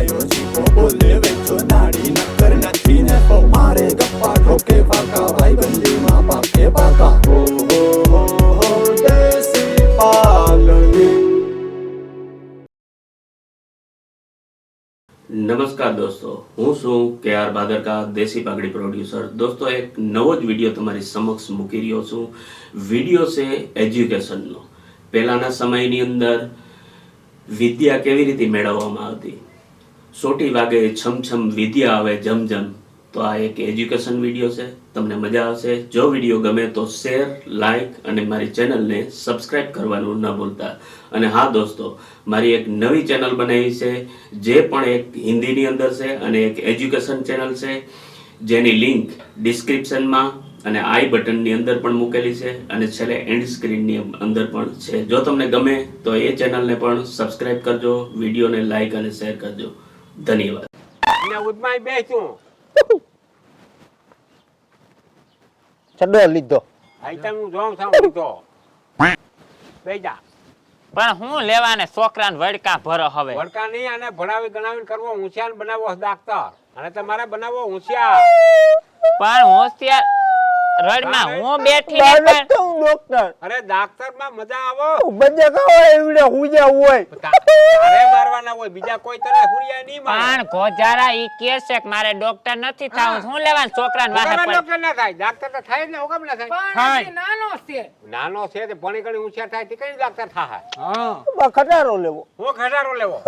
ભાઈઓ જીવો બોલે વેચો નાડી નક્કર નથી ને તો મારે ગપ્પા ઠોકે ફાકા ભાઈ બંધીમાં પાકે પાકા હો દેશી પાઘડી। નમસ્કાર દોસ્તો, હું છું KR ભાદરકા, દેશી પાઘડી પ્રોડ્યુસર। દોસ્તો, એક નવો જ વિડીયો તમારી સમક્ષ મૂકી રહ્યો છું। વિડીયો છે એજ્યુકેશનનો। પહેલાના સમયની અંદર વિદ્યા કેવી રીતે મેળવવામાં આવતી, સોટી વાગે છમછમ વિદ્યા આવે જમજમ। તો આ એક એજ્યુકેશન વિડીયો છે, તમને મજા આવશે। જો વિડીયો ગમે તો શેર, લાઈક અને મારી ચેનલને સબસ્ક્રાઈબ કરવાનું ન ભૂલતા। અને હા દોસ્તો, મારી એક નવી ચેનલ બનાવી છે, જે પણ એક હિન્દીની અંદર છે અને એક એજ્યુકેશન ચેનલ છે, જેની લિંક ડિસ્ક્રિપ્શનમાં અને આઈ બટનની અંદર પણ મૂકેલી છે અને છેલ્લે એન્ડ સ્ક્રીનની અંદર પણ છે। જો તમને ગમે તો એ ચેનલને પણ સબસ્ક્રાઈબ કરજો, વિડીયોને લાઈક અને શેર કરજો। ધન્યવાદ। ચડો લીધો આઈટમ હું જોઉં છું લીધો બેજા પણ હું લેવાને છોકરાને વડકા ભરો હવે વડકા નહીં અને ભણાવી ગણાવીને કરવો હોશિયાર બનાવવો ડાક્ટર અને તમારે બનાવવો હોશિયાર પણ હોશિયાર રડમાં હું બેઠી ને ડોક્ટર અરે ડાક્ટર માં મજા આવો બધે ખાવા એવડે હુજા હોય તારે મારવાના હોય બીજા કોઈ તને હુરિયા નહીં મારે પણ ગોજારા ઈ કે છે કે મારે ડોક્ટર નથી થાવું, હું લેવાને છોકરાને વાહે પડ ડોક્ટર ના થાય ડાક્ટર તો થાય જ ને હોગમ ના થાય નાનો છે તે ભણી ગણી હોશિયાર થાય તે કઈ ડાક્ટર થાય ખટારો લેવો હું ખટારો લેવો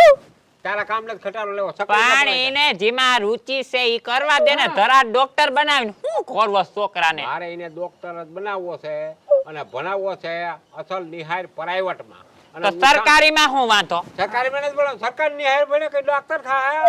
તારા કામ ને ખટારો લેવો પણ એને જેમાં રુચિ છે ઈ કરવા દે ને ધરા ડોક્ટર બનાવીને હું કરવો છોકરાને મારે એને ડોક્ટર જ બનાવવો છે અને ભણાવવો છે અસલ નિહાર પ્રાઇવેટ માં તો સરકારી માં હું વાંધો સરકારી માં નથી ભણાવ સરકાર નિહાર ભણે કે ડોક્ટર થાય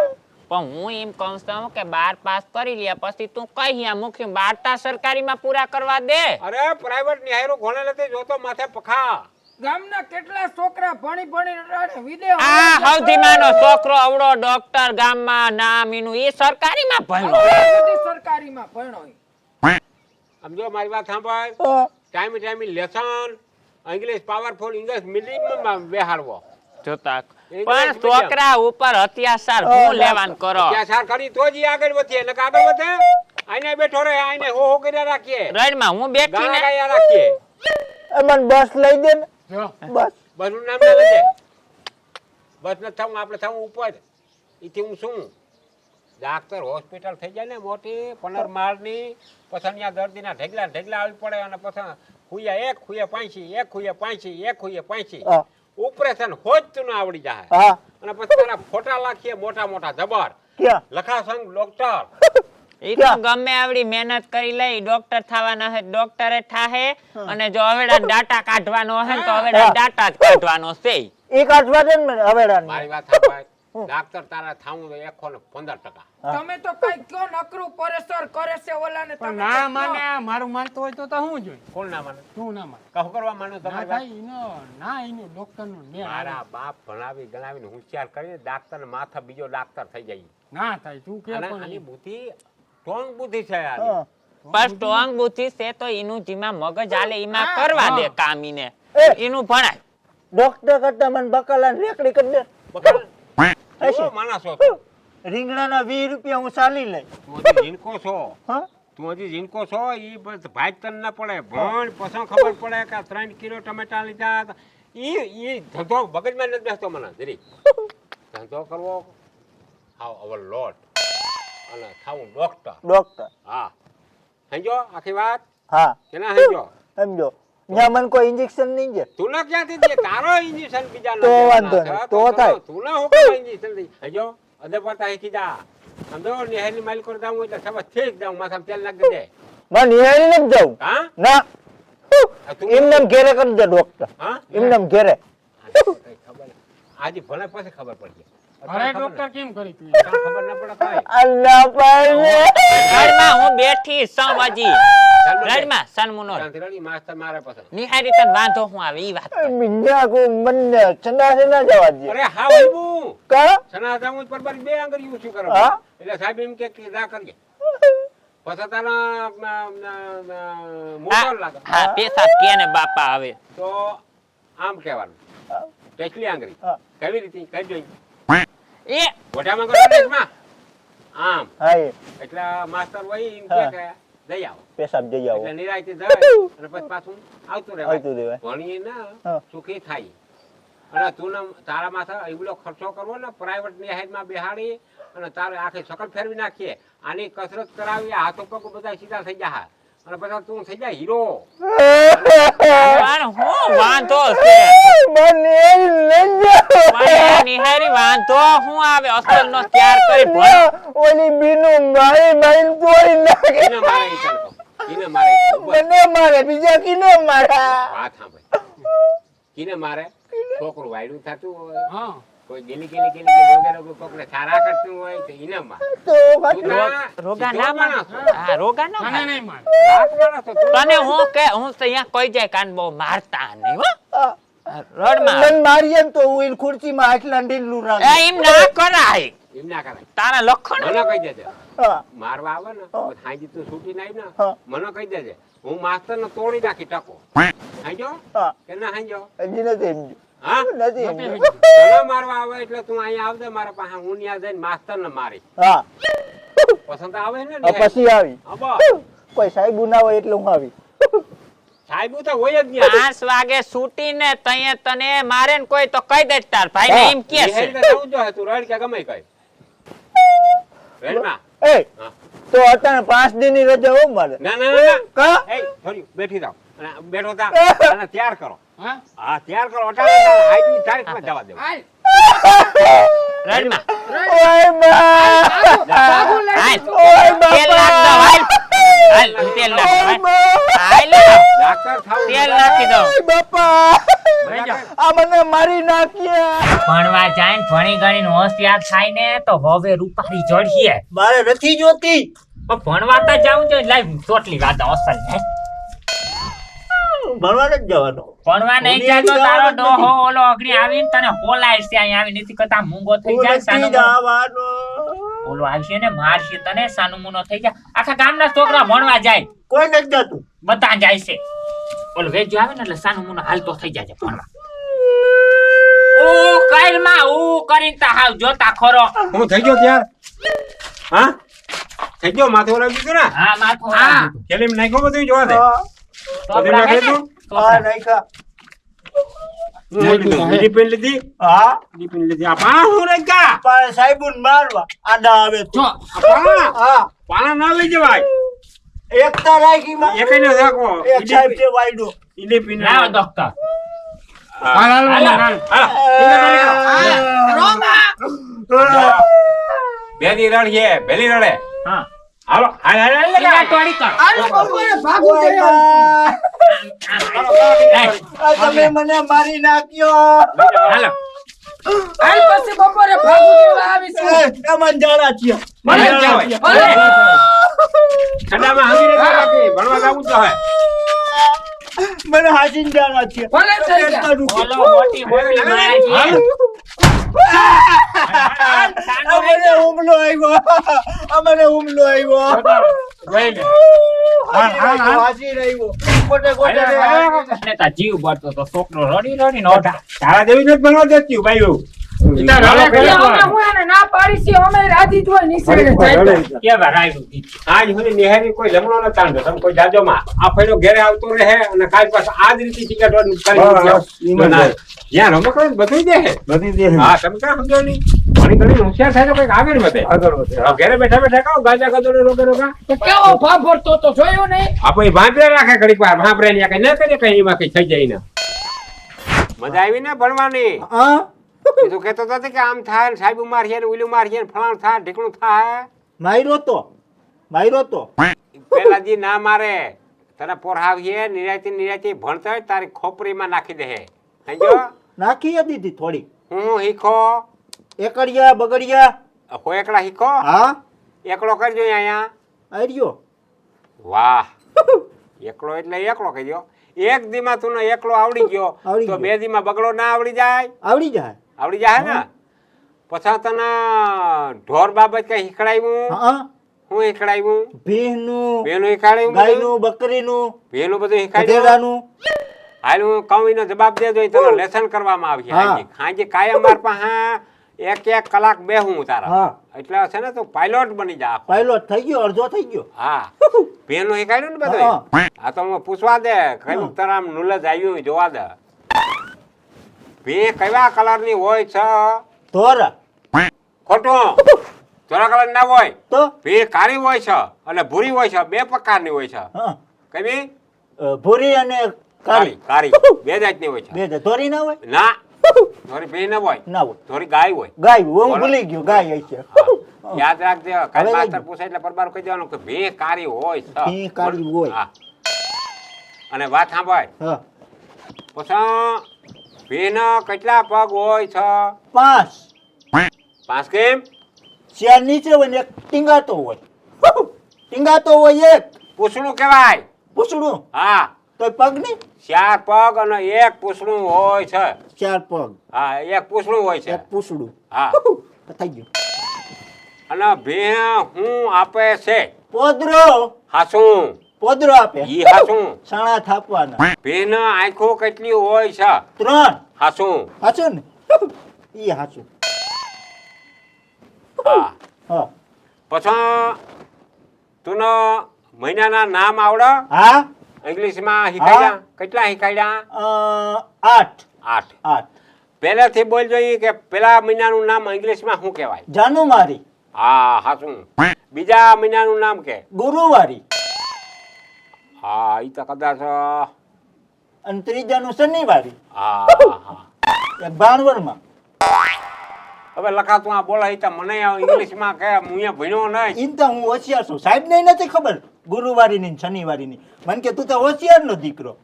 પણ હું એમ કહું છું કે 12 પાસ કરી લે પછી તું કઈ અહીંયા મુખ્ય 12 સરકારી માં પૂરા કરવા દે। અરે પ્રાઇવેટ નિહારો ઘોડે લેતે જોતો માથે પખા ગામના કેટલા છોકરા ભણી ભણી વિદેશ આ સૌથી નાનો છોકરો અવડો ડોક્ટર ગામમાં નામ એનું એ સરકારી માં ભણ્યો સરકારીમાં ભણ્યો સમજો મારી વાત સાંભળ time lesson English powerful English medium બેહાડવો જોતા પણ છોકરા ઉપર અત્યાચાર હું લેવાન કરો અત્યાચાર કરી તો જ આગળ વધીએ ને આગળ વધે આઈને બેઠો રહે આઈને હો કર્યા રાખીએ રડમાં હું બેઠી ને ગાયા રાખીએ મને બસ લઈ દે ને બસ બસનું નામ ના લેજે બસ ન થાઉં આપણે થાઉં ઉપર ઈથી હું શું ડાક્ટર હોસ્પિટલ થઈ જાય ને મોટી 15 માળની પછી અહીંયા દર્દીના ઢેગલા આવી પડે અને પછી ખુયા એક ખુયા પાંચી ઓપરેશન હોજ તું આવડી જાય અને પછી તારા ફોટા લાખીએ મોટા મોટા જબર લખા સંગ ડોક્ટર ઈ તો ગમે આવડી મહેનત કરી લઈ ડોક્ટર થવાના હે ડોક્ટરે થાહે અને જો હવેડા ડાટા કાઢવાનો હે તો હવેડા ડાટા જ કાઢવાનો છે ઈ કાઢવા દે ને હવેડા મારી વાત સાંભળ ડાક્ટર તારા થાવું 115% તમે તો કઈ કયો નકરું પરેશર કરે છે ઓલાને તમે ના માને મારું માનતો હોય તો હું જોઈ કોણ ના માને તું ના માને કહો કરવા માનો તમારી વાત એનો ડોક્ટર નો ને મારા બાપ ભણાવી ગણાવીને હોશિયાર કરીને ડાક્ટર માથા બીજો ડાક્ટર થઈ જાય ના થાય તું કે અને આની બુદ્ધિ સ્ટ્રોંગ બુદ્ધિ છે યાર પણ સ્ટ્રોંગ બુદ્ધિ છે તો એનું જેમાં મગજ આલે એમાં કરવા દે કામ ઈને એનું ભણાય ડોક્ટર કરતા મને બકાલા રેકડી કરી દે બકલ ઓ માણસ છો રીંગણાના 20 રૂપિયા હું ચાલી લઈ તું હજી જીનકો છો હા તું હજી જીનકો છો ઈ ભાઈ તન ના પડે ભણ પછી ખબર પડે કે 3 કિલો ટમેટા લીધા ઈ ધંધો મગજમાં નથી બેસતો મને જરી ધંધો કરવો હાવ અવર લોટ અને થાવું ડોક્ટર હા સમજો આખી વાત હા કેના સમજો સમજો ન્યા મને કોઈ ઇન્જેક્શન નહીં છે તું ના ક્યાંથી દે તારો ઇન્જેક્શન બીજા તો વાંધો નહીં તો થાય તું ના હુકમ ઇન્જેક્શન દે સમજો અદે પડતા હેકી જા સમજો નિહારી માલ કર દાઉં એટલે સબ ઠીક દાઉં માથા તેલ નાખી દે મને નિહારી ન જાઉં હા ના એમને ઘેરે કરી દે ડોક્ટર હા એમને ઘેરે ખબર આજે ભલે પછી ખબર પડશે અરે ડોક્ટર કેમ કરી તું ખબર ના પડે કાઈ અલ્લાહ પાડે ઘરમાં હું બેઠી સમજી રડમાં સનમુનો ત્યાંથી માસ્ટર મારે પછી નિહારી તને વાંધો હું આવે ઈ વાત મિન્યા કો મને ચંદા છે ના જવા દે અરે હા ભાઈબુ કા સના જામું પર પર બે આંગળીઓ શું કરો હા? એટલે સાહેબ એમ કે જા કરીએ પછી તારા મોટો લાગે હા પેસા કે ને બાપા આવે તો આમ કહેવાનું ટેકલી આંગળી હા. કેવી રીતે કઈ જોઈ એ મોઢામાં કરો દેશમાં આમ હા એ એટલે માસ્ટર વહી એમ કહે કે જઈ આવો પેશાબ જઈ આવો એટલે નિરાંતે જાય અને પછી પાછું આવતું રહેવાય આવતું રહેવાય. ભણીએ ને હા. સુખી થાય અને તું ને તારા માથે એવડો ખર્ચો કરવો ને પ્રાઇવેટ ની હાઈડમાં બેહાડી અને તારે આખી શકલ ફેરવી નાખીએ આની કસરત કરાવી હાથો પગ બધા સીધા થઈ જાય અને પછી તું થઈ જાય હીરો પણ હું વાંધો છે મને લઈ જાઓ. પણ નિહારી વાંધો હું આવે અસલ નો ત્યાર કરી ભણ ઓલી બીનું મારી મારી તોડી નાખે. એને મારે ઈ ચાલતો એને મારે ઈ ચાલતો. બસ. મને મારે બીજા કિને મારા. વાત સાંભળ કીને મારે છોકરું વાયડું થતું હોય હા કોઈ ગેલી વગેરે કોકને સારા કરતું હોય તો એને મારે તો તું ના- રોગા સીધો ના માણસ છો. હા રોગા ના મને માર. નહીં માર રાત માણસ છો તું. તને હું કે હું તો અહીંયા કોઈ જાય કાન બહુ મારતા નહીં હો રડમાં મને મારીએ ને તો હું એની ખુરશીમાં આટલા ઢીલું એ રાખું. એમ ના કરાય એમ ના કરાય તારા લખણ મને કહી દેજે હા. મારવા આવે ને તો હાંજી તું છૂટી નાઈ ને હા. મને કહી દેજે હું માસ્ટર ને તોડી નાખી ટકો હાંજો હા. કે ના હાંજો હજી નથી સમજ્યું. હા નથી સમજ્યું. તને મારવા આવે એટલે તું અહીંયા આવજે મારા પાસે હું ત્યાં જઈને માસ્ટર ને મારી હા પસંદ આવે ને આ પછી આવી હા, બસ. કોઈ સાહેબ ના હોય એટલે હું આવી. સાહેબ તો હોય જ નહીં 5 વાગે છૂટી ને તઈએ તને મારે ને કોઈ તો કહી દે તાર ભાઈ ને એમ કે છે નિહાળીને જવું જોઈએ તું રડ કે ગમે કઈ રડમાં એ હા. તો અત્યારે 5 દિનની રજા હો મારે. ના ના ના કા? એ થોડી બેઠી જાઓ અને બેઠો થા અને તૈયાર કરો હા હા તૈયાર કરો અટાણે આજની તારીખમાં જવા દેવું હાલ રડમાં ઓય બા. ભાગું લઈ હાલ. તું. ઓય તેલ નાખ દો બાપા. હાલ હાલ તેલ નાખ દો, ઓય હાલ. બા. હાલ ડાક્ટર થાવ તેલ નાખી દો ઓય બાપા. આ મને મારી નાખ્યા. ભણવા જાય ને ભણી ગણીને હોશિયાર થાય ને તો હવે રૂપારી ચડીએ મારે નથી જોતી. પણ ભણવા તો જાવું જોઈએ લાઈ ચોટલી વાત અસલ ને ભણવા નથી જવાનો. ભણવા નહીં જાય તો તારો ડોહો ઓલો અગડી આવીને તને હોલાય છે અહીંયા આવી નથી કરતા મૂંગો થઈ જાય સાનો જવાનો. ઓલો આવશે ને મારશે તને સાનું મુનો થઈ જાય આખા ગામના છોકરા ભણવા જાય કોઈ નથી જતું. બધા જાય છે ઓલો વેજો આવે ને એટલે સાનું મુનો હાલતો થઈ જાય છે ભણવા ઓ કાલમાં ઓ કરીને તા હાવ જોતા ખરો હું થઈ ગયો ત્યાર હા થઈ ગયો માથે ઓલાવી દીધું ને હા માથું હા હા કેલી નાખ્યો બધું જોવા દે બધું ટોપરા હે નાખી ને? દઉં? હા નાખ્યા. બીજી પેન લીધી હા બીજી પેન લીધી આ પા હું રહી ગયા પણ સાહેબુન મારવા આડા આવે તો. આ પાણા હા પાણા ના લઈ જવાય એકતા રાખી માં. એક ને રાખો એક સાહેબ છે વાયડો. ઈડી પીને લાવો ડોક્ટર હાલ હાલ હાલ હાલ બેની રડ છે બેલી રડે હા હાલો હાલ હાલ હાલ ઈલા ટોળી કર હાલો બપોરે ભાગું ઓય જઈ બા. આ તમે મને મારી નાખ્યો. હાલો હાલ પછી બપોરે ભાગું દેવા આવીશું એ, તમને જાણા છીએ. મને જવાય ભલે. ઠંડામાં હાંગી નથી રાખી ભણવા જવું તો હે મને હાસીને જાણા છીએ. ભલે થઈ ગયા. ઓલો મોટી મોટી મારે છે અમને હુમલો આવ્યો. અમને હુમલો આવ્યો. હાસી રહ્યો. ખોટે ખોટે ને તા જીવ બળતો તો છોકરો રડી રડીને ઓઢા તારા જેવી નથી ભણવા દેતી ભાઈ એટલે અમે હું એને ના પાડી છે અમે રાજી જ હોય નિસરીને જાય તો. કેવા રાયડું દીધી આજ સુધી નિહારી કોઈ લમણો ન તાંડો તમે કોઈ જાજો માં આ ફેરો ઘરે આવતો રહે અને કાલ પાછો આ જ રીતે ટિકિટ કરી જ્યાં રમકડો ને બધું દે હે હા તમે ક્યાં સમજો નહીં ઘણી ઘણી હોશિયાર થાય તો કઈક આગળ વધે ઘરે બેઠા બેઠા કહો ગાજા ગદોડે રોગે રોગા તો કેવો ફાફડતો તો જોયો નહીં આપણે ભાંભરે રાખે ઘડીક વાર ભાંભરે ને કઈ ન કરીએ કઈ એમાં કઈ થઈ જાય ને મજા આવી ને ભણવાની હા તું કહેતો હતો કે આમ થાય ને સાહેબ મારીએ ને ઓલું મારીએ ને ફલાણ થાય ઢીકણું થાય માર્યો તો પેલા જી ના મારે તને પોરહાવીએ નિરાતી ભણતો હોય તારી ખોપરીમાં નાખી દે સમજો નાખી દીધી થોડી. હું હીખો એકડિયા બગડિયા. હો એકલા હીખો હા એકલો કરજો અહીંયા આર્યો. વાહ એકલો એટલે એકલો કહી દો એક દીમાં તું એકલો આવડી ગયો આવડી તો ગયો. બે દીમાં બગડો ના આવડી જાય આવડી જાય. આવડી જાય ને પછી તને ઢોર બાબત કઈ શીખડાવ્યું હા હું શીખડાવ્યું ભીનું બેનું શીખડાવ્યું બધું? ગાયનું બકરીનું બેનું બધું શીખડાવ્યું ગધેડાનું. હાલ હું કહું એનો જવાબ દેજો એ તને લેસન કરવામાં આવશે હા. હાજી હાજી કાયમ માર પાસે એક કલાક બેહું તારા હા એટલે છે ને તું પાયલોટ બની જા પાયલોટ થઈ ગયો અડધો થઈ ગયો હા ભેનો શીખાડ્યું ને બધું આ તો હું પૂછવા દે કયું તારા નોલેજ આવ્યું જોવા દે ભે કયા કલરની હોય છે ધોરા ખોટું ધોળા કલર ના હોય તો ભે કાળી હોય છે અને ભૂરી હોય છે બે પ્રકારની હોય છે હા કઈ ભૂરી અને કાળી કાળી બે જાતની હોય છે બે ધોરી ના હોય ના ધોરી ભે ના હોય ના હોય ધોરી ગાય હોય ગાય હું ભૂલી ગયો ગાય હશે યાદ રાખજે કાલ હવે માસ્તર પૂછે એટલે પરબાર કહી દેવાનું કે ભે કાળી હોય છે ભે કાળી હોય. હા. અને વાત સાંભળ હા પછી ભેના કેટલા પગ હોય છે 5 પાંચ કેમ ચાર નીચે હોય ને એક ટીંગાતો હોય ટીંગાતો હોય એક પૂછડું કહેવાય પૂછડું હા તો પગ નહીં ચાર પગ અને એક પૂછડું હોય છે 4 પગ હા એક પૂછડું હોય છે એક પૂછડું હા થઈ ગયું અને ભે હું આપે છે પોદરો હાસું પોદરો આપે ઈ હાસું સાણા થાપવાના ભેના આંખો કેટલી હોય છે 3 હાસું હાચું ને ઈ હાચું હા હા પછી તુને મહિનાના નામ આવડે હા ઇંગ્લિશમાં શીખાડ્યા કેટલા શીખાડ્યા 8 8 પહેલેથી બોલ જોઈએ કે પેલા મહિનાનું નામ ઇંગ્લિશમાં શું કહેવાય જાનુઆરી હા હાસું બીજા મહિનાનું નામ કે ગુરુવારી હા ઈ તો કદાચ અને ત્રીજાનું શનિવારી હા હા એક ભાણવરમાં હવે લખાતું આ બોલા ઈ તો મને ઇંગ્લિશમાં કે હું અહીંયા ભણ્યો નહીં ઈન તો હું હોશિયાર છું સાહેબ ને નથી ખબર ગુરુવારી ની શનિવારી ની મને કે તું તો હોશિયાર નો દીકરો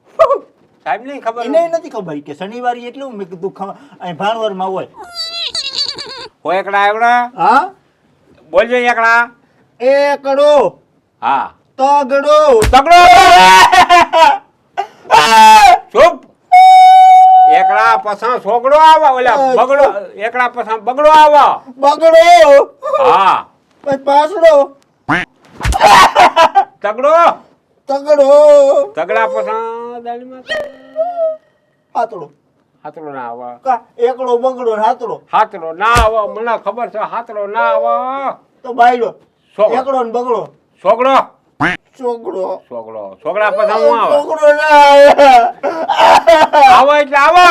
સાહેબ નહીં ખબર એને નથી ખબર કે શનિવારી એટલું મેં કીધું અહીં ભાણવરમાં હોય હોય એકડા એવડા હા બોલજો એકડા એકડો હા તગડો તગડો ચૂપ એકડા પસા છોકડો આવા ઓલા બગડો એકડા પસા બગડો આવા બગડો હા પછી પાસડો તગડો તગડો તગડા પસા દાળીમાં હાથડો હાથડો ના આવા કા એકડો બગડો ને હાથડો હાથડો ના આવા મને ખબર છે હાથડો ના આવા તો બાયડો છોકરો. એકડો ને બગડો છોકડો છોકરો છોકડો છોકરા પસા હું આવે છોકરો ના આવે આવો એટલે આવો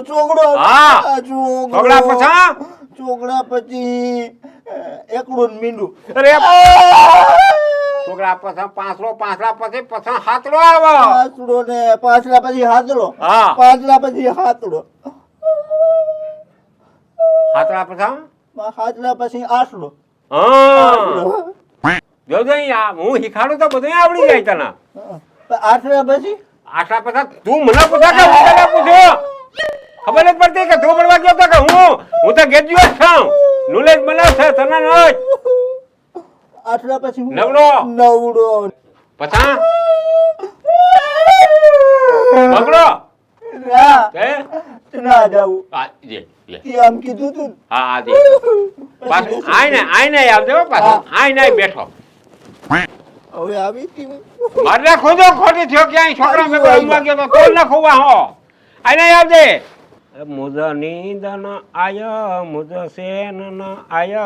છોકરો હા. છોકરો છોકરા પછા છોકરા પછી એકડું ને મીંડું અરે છોકરા પછા પાંચડા પછી પછા હાથડો આવો પાછડો ને પાછલા પછી હાથડો હા. પાછલા પછી હાથડો હાથડા પછા હાથલા પછી આસડો હા જોજો અહીંયા હું શીખાડું તો બધું આવડી જાય તને આસરા પછી આટલા પછા તું મને પૂછા કે હું તને પૂછ્યો ખબર જ પડતી કે તું ભણવા ગયો તો કે હું તો ગ્રેજ્યુએટ છું નોલેજ મને છે તને નહીં આસરા પછી હું નવડો. નવડો પછા બગડો ના હે ના જાવું આ જે લે એ આમ કીધું તું હા આ જે પાછું આઈને આવજો પાછું આઈને બેઠો હવે આવી હતી મારે ખોદો ખોટી થયો ક્યાંય છોકરા મેં રમવા ગયો તો તોલ ન ખોવા હો આઈને આવજે મુજ નીંદન આય મુજ સેન ન આય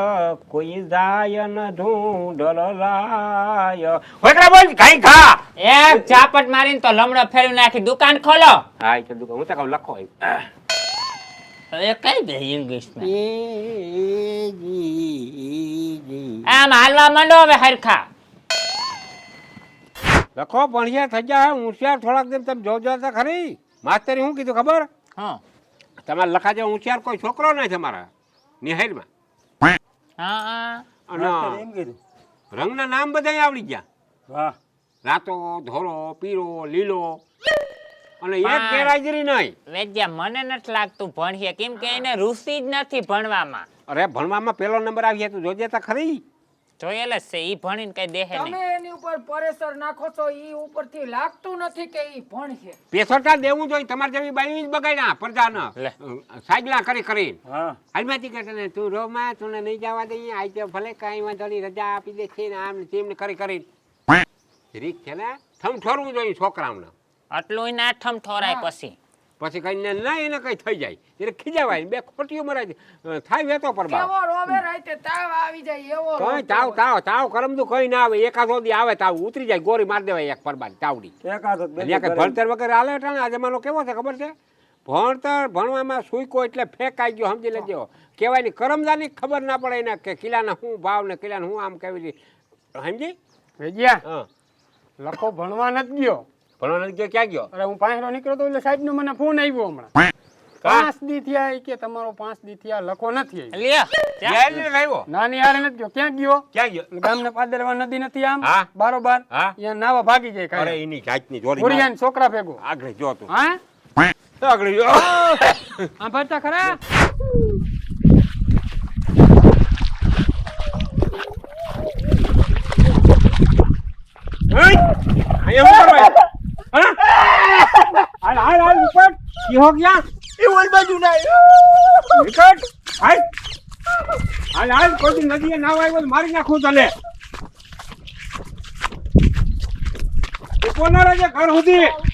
કોઈ જાય ન ઢૂંઢલ લાય હોકરા બોલ ખાઈ ખા એક ચાપટ મારીને તો લમડો ફેરવી નાખી દુકાન ખોલો હા એ તો દુકાન હું તો કહું લખો હવે કઈ દે ઇંગ્લિશમાં આમ હાલવા માંડો હવે હરખા લખો ભણિયા થઈ જાય હોશિયાર થોડાક દિન તમે જોજો તો ખરી માસ્તરી શું કીધું ખબર હા તમારે લખા જેવો હોશિયાર કોઈ છોકરો નહીં તમારા નિહાળમાં હા અને એમ કીધું રંગના નામ બધા આવડી ગયા વાહ રાતો ધોળો પીળો લીલો અને એક પણ- ગેરહાજરી નહીં વેજ્યા મને નથી લાગતું ભણીએ કેમ કે એને રુચિ જ નથી ભણવામાં અરે ભણવામાં પહેલો નંબર આવી તું જોજે તો ખરી જોયેલ જ છે ઈ ભણીને કઈ દેહે તમે નહીં એની ઉપર પ્રેશર નાખો છો ઈ ઉપરથી લાગતું નથી કે ઈ ભણશે પેસોટા દેવું જોઈએ તમારે જેવી બાઈ જ બગાડ્યા પ્રજાના લે. સાયકલા કરી કરી હા હાલમાંથી કે તને તું રોમાં તું નહીં જવા દઈએ આઈ તો ભલે કાંઈ વાંધો નહીં રજા આપી દે છે ને આમ ને તેમ ને કરી કરી રીત છે ને થમ ઠોરવું જોઈએ છોકરાઓને આટલું નાઠમ ઠોરાય પછી પછી કઈ ના એને કઈ થઈ જાય એટલે ખીજાવાય બે ખોટીઓ મરાય થાય વેતો પર કેવો રોવે રાતે તાવ આવી જાય એવો કઈ તાવ કરમતું કઈ ના આવે એકાદો દી આવે તાવ ઉતરી જાય ગોરી મારી દેવાય એક પરબાદ તાવડી એટલે કઈ ભણતર વગર હાલે એટલે આ જમાનો કેવો છે ખબર છે ભણતર ભણવામાં સુઈકો એટલે ફેંકાઈ ગયો સમજી લેજો કહેવાય ની કરમદાની ખબર ના પડે એને કે કિલ્લાના શું ભાવ ને કિલ્લાને શું આમ કેવી સમજી વેજ્યા હા લખો ભણવા નથી ગયો ભણવા નથી ગયો ક્યાં ગયો અરે હું પાંચરો નીકળ્યો તો એટલે સાહેબ નો મને ફોન આવ્યો હમણાં 5 દી થયા કે તમારો 5 દી થયા લખો નથી આવ્યો ક્યાં આવ્યો નાની હારે નથી ગયો ક્યાં ગયો ક્યાં ગયો ગામને પાદરવા નદી નથી આમ હા. બારોબાર હા. અહીંયા નાવા ભાગી જાય અરે ખાલી એની જાતની જોરી ઓરિયાન છોકરા ભેગો આગળ જો તું હા આગળ જો આ ભરતા ખરા હાલ ઉપર હો ગયા એ ઓલ બાજુ ના વિકટ હાલ કોઈ નદીએ નાવા આવ્યો મારી નાખું તને કોના રાજા ઘર સુધી